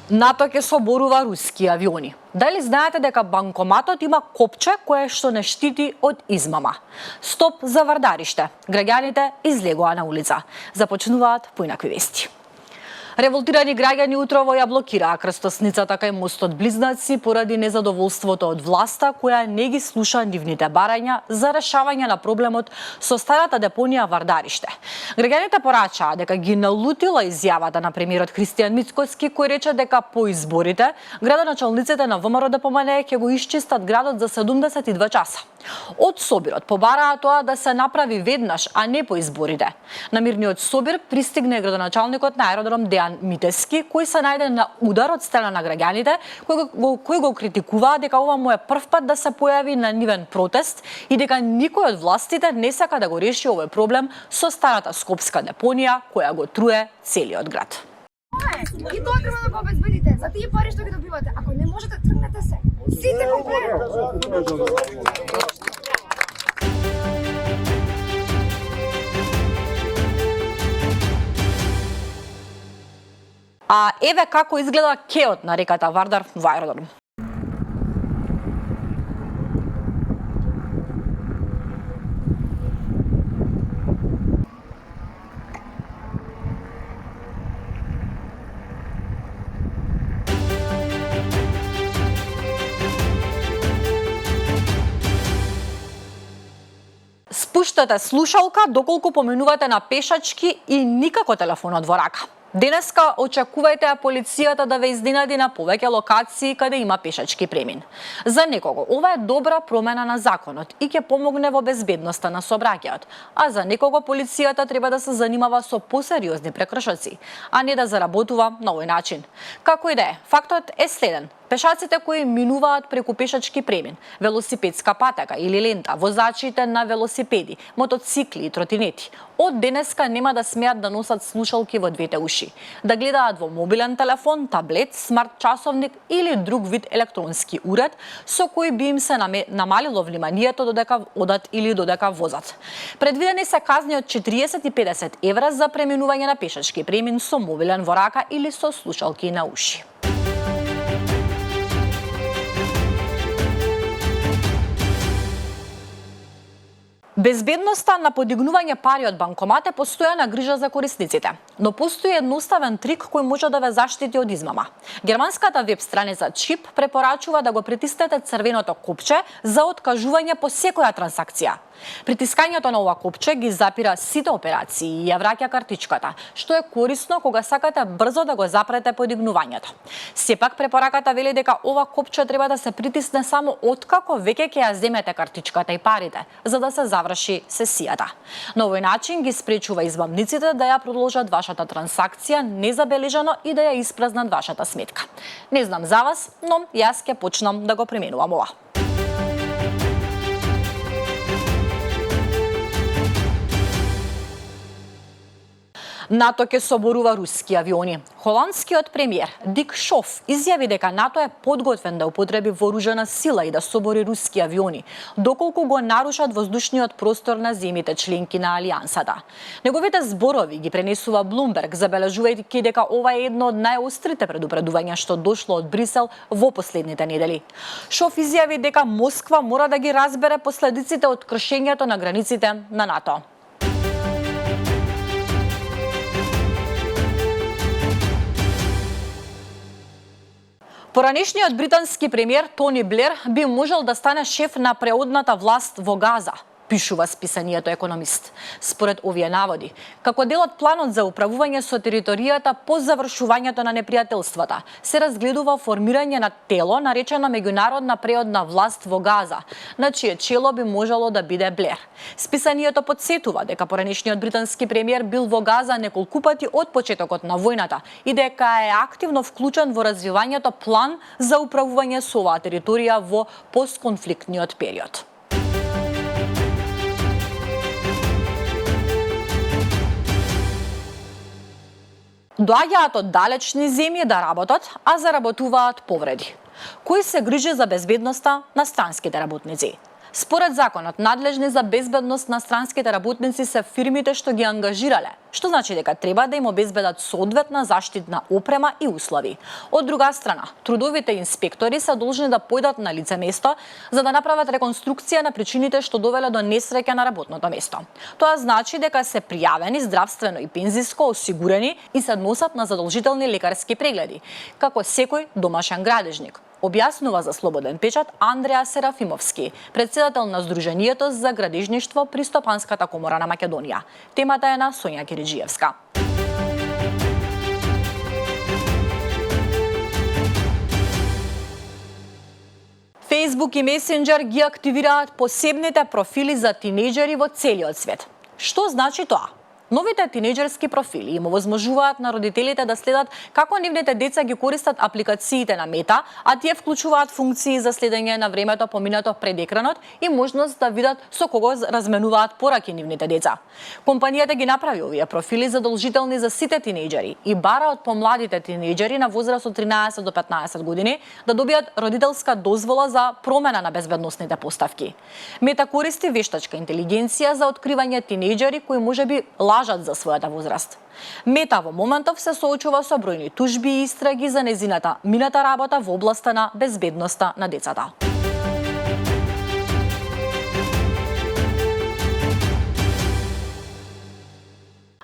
НАТО ќе соборува руски авиони. Дали знаете дека банкоматот има копче кое што не штити од измама? Стоп за вардариште. Граѓаните излегоа на улица. Започнуваат поинакви вести. Револтирани граѓани утро ја блокираа крстосницата кај мостот Близнаци поради незадоволството од власта која не ги слуша нивните барања за решавање на проблемот со старата депонија Вардариште. Граѓаните порачаа дека ги налутила изјавата на премиерот Христијан Мицкоски кој рече дека по изборите градоначалниците на ВМРО ДПМНЕ ќе го исчистат градот за 72 часа. Од собирот побараа тоа да се направи веднаш, а не по изборите. На мирниот собир пристигне градоначалникот на аеродром Дејан Митески, кој се најде на удар од страна на граѓаните, кои го критикуваа дека ова му е прв пат да се појави на нивен протест и дека никој од властите не сака да го реши овој проблем со старата скопска депонија која го труе целиот град. И тоа треба да го обезбедите, за тие пари што ги добивате. Ако не можете, тргнете се. Сите проблеми. А еве како изгледа кеот на реката Вардар во аеродром. Спуштате слушалка доколку поминувате на пешачки и никако телефонот во рака. Денеска очекувајте полицијата да ве изненади на повеќе локации каде има пешачки премин. За некого ова е добра промена на законот и ќе помогне во безбедноста на сообраќајот, а за некого полицијата треба да се занимава со посериозни прекршоци, а не да заработува на овој начин. Како и да е, фактот е следен. Пешаците кои минуваат преку пешачки премин, велосипедска патека или лента, возачите на велосипеди, мотоцикли и тротинети, од денеска нема да смеат да носат слушалки во двете уши, да гледаат во мобилен телефон, таблет, смарт часовник или друг вид електронски уред со кој би им се намалило вниманието додека одат или додека возат. Предвидени се казни од 40 и 50 евра за преминување на пешачки премин со мобилен во рака или со слушалки на уши. Безбедноста на подигнување пари од банкомат е постојана грижа за корисниците, но постои едноставен трик кој може да ве заштити од измама. Германската веб страница Чип препорачува да го притиснете црвеното копче за откажување по секоја трансакција. Притискањето на ова копче ги запира сите операции и ја враќа картичката, што е корисно кога сакате брзо да го запрете подигнувањето. Сепак препораката вели дека ова копче треба да се притисне само откако веќе ќе ја земете картичката и парите, за да се заврши сесијата. На овој начин ги спречува измамниците да ја продолжат вашата трансакција незабележано и да ја испразнат вашата сметка. Не знам за вас, но јас ќе почнам да го применувам ова. НАТО ќе соборува руски авиони. Холандскиот премиер Дик Шоф изјави дека НАТО е подготвен да употреби вооружена сила и да собори руски авиони, доколку го нарушат воздушниот простор на земјите членки на Алијансата. Неговите зборови ги пренесува Блумберг, забележувајќи дека ова е едно од најострите предупредувања што дошло од Брисел во последните недели. Шоф изјави дека Москва мора да ги разбере последиците од кршењето на границите на НАТО. Поранешниот британски премиер Тони Блер би можел да стане шеф на преодната власт во Газа, пишува списанието Економист. Според овие наводи, како дел од планот за управување со територијата по завршувањето на непријателствата, се разгледува формирање на тело наречено меѓународна преодна власт во Газа, на чие чело би можело да биде Блер. Списанието потсетува дека поранешниот британски премиер бил во Газа неколку пати од почетокот на војната и дека е активно вклучен во развивањето план за управување со оваа територија во постконфликтниот период. Доаѓаат од далечни земји да работат, а заработуваат повреди. Кој се грижи за безбедноста на странските работници? Според законот, надлежни за безбедност на странските работници се фирмите што ги ангажирале, што значи дека треба да им обезбедат соодветна заштитна опрема и услови. Од друга страна, трудовите инспектори се должни да појдат на лице место за да направат реконструкција на причините што довеле до несреќа на работното место. Тоа значи дека се пријавени здравствено и пензиско осигурени и се носат на задолжителни лекарски прегледи, како секој домашен градежник. Објаснува за Слободен печат Андреа Серафимовски, председател на Сдруженијето за градежништво при Стопанската комора на Македонија. Темата е на Сонја Кириджиевска. Facebook и Messenger ги активираат посебните профили за тинејџери во целиот свет. Што значи тоа? Новите тинејџерски профили им овозможуваат на родителите да следат како нивните деца ги користат апликациите на Мета, а тие вклучуваат функции за следење на времето поминато пред екранот и можност да видат со кого разменуваат пораки нивните деца. Компанијата ги направи овие профили задолжителни за сите тинејџери и бара од помладите тинејџери на возраст од 13 до 15 години да добијат родителска дозвола за промена на безбедносните поставки. Мета користи вештачка интелигенција за откривање тинејџери кои можеби лажат за својата возраст. Мета во моментов се соочува со бројни тужби и истраги за незината мината работа во областа на безбедноста на децата.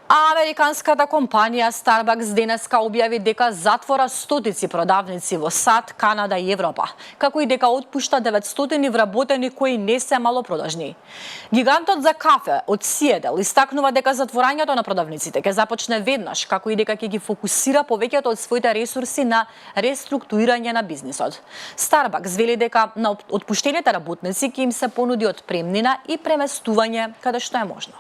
А американската компанија Starbucks денеска објави дека затвора стотици продавници во САД, Канада и Европа, како и дека отпушта 900 вработени кои не се малопродажни. Гигантот за кафе од Сиетл истакнува дека затворањето на продавниците ќе започне веднаш, како и дека ќе ги фокусира повеќето од своите ресурси на реструктурирање на бизнисот. Starbucks вели дека на отпуштените работници ќе им се понуди отпремнина и преместување каде што е можно.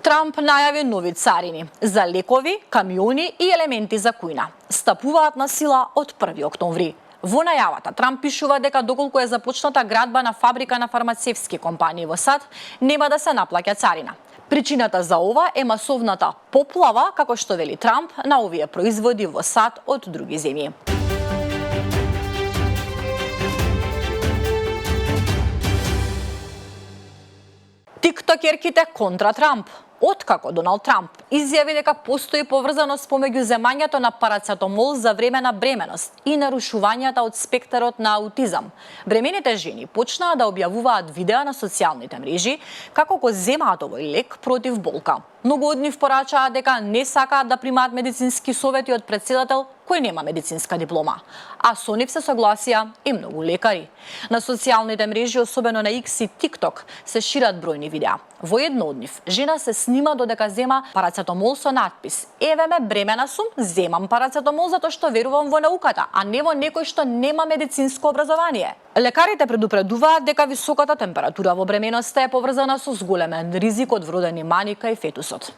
Трамп најави нови царини за лекови, камиони и елементи за кујна. Стапуваат на сила од 1 октомври. Во најавата Трамп пишува дека доколку е започната градба на фабрика на фармацевски компании во САД, нема да се наплаќа царина. Причината за ова е масовната поплава, како што вели Трамп, на овие производи во САД од други земји. Тиктокерките контра Трамп. Откако Доналд Трамп изјави дека постои поврзаност помеѓу земањето на парацетамол за време на бременост и нарушувањата од спектарот на аутизам, бремените жени почнаа да објавуваат видеа на социјалните мрежи како го земаат овој лек против болка. Многу од нив порачаа дека не сакаат да примаат медицински совети од председател кој нема медицинска диплома, а со нив се согласија и многу лекари. На социјалните мрежи, особено на X и TikTok, се шират бројни видеа. Во едно од нив, жена се снима додека зема парацетамол со надпис: "Еве ме, бремена сум, земам парацетамол затоа што верувам во науката, а не во некој што нема медицинско образование." Лекарите предупредуваат дека високата температура во бременоста е поврзана со зголемен ризик од вродени маника и фетусот.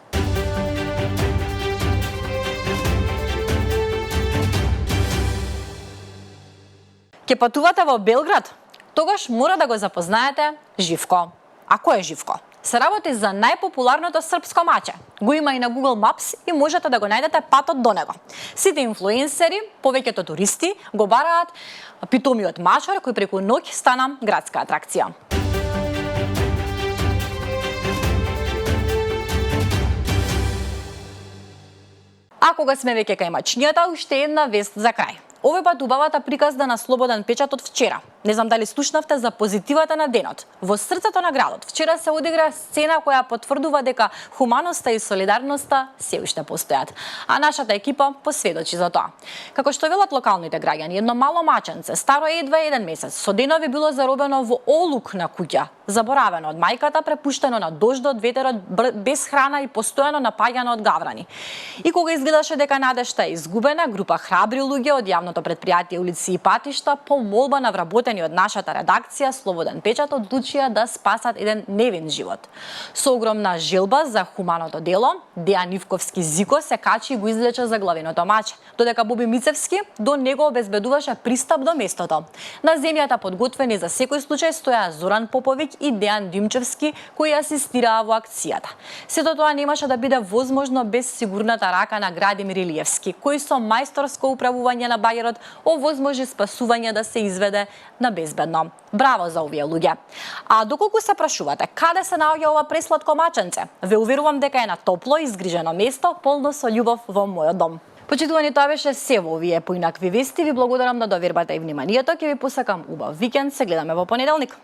Ке патувате во Белград? Тогаш мора да го запознаете Живко. А кој е Живко? Се работи за најпопуларното српско маче. Го има и на Google Maps и можете да го најдете патот до него. Сите инфлуенсери, повеќето туристи, го бараат питомиот мачар кој преку ноќ стана градска атракција. А кога сме веќе кај мачињата, уште една вест за крај. Овој пат убавата приказна на Слободен печат од вчера. Не знам дали слушнавте за позитивата на денот. Во срцето на градот вчера се одигра сцена која потврдува дека хуманоста и солидарноста се уште постојат. А нашата екипа посведочи за тоа. Како што велат локалните граѓани, едно мало маченце, старо едва 1 месец, со денови било заробено во олук на куќа, заборавено од мајката, препуштено на дождот, ветерот, без храна и постојано напаѓано од гаврани. И кога изгледаше дека надежта е изгубена, група храбри луѓе од јавното претпријатие Улици и патишта по молба на вработени подготвени од нашата редакција Слободен печат одлучија да спасат еден невин живот. Со огромна желба за хуманото дело, Дејан Ивковски Зико се качи и го излече за главиното маче, додека Боби Мицевски до него обезбедуваше пристап до местото. На земјата подготвени за секој случај стоја Зоран Поповиќ и Дејан Димчевски, кои асистираа во акцијата. Сето тоа немаше да биде возможно без сигурната рака на Градимир Илиевски, кој со мајсторско управување на багерот овозможи спасување да се изведе на безбедно. Браво за овие луѓе. А доколку се прашувате каде се наоѓа ова пресладко маченце, ве уверувам дека е на топло и изгрижено место, полно со љубов во мојот дом. Почитувани, тоа беше се во овие поинакви вести. Ви благодарам да довербате и вниманието. Ќе ви посакам убав викенд. Се гледаме во понеделник.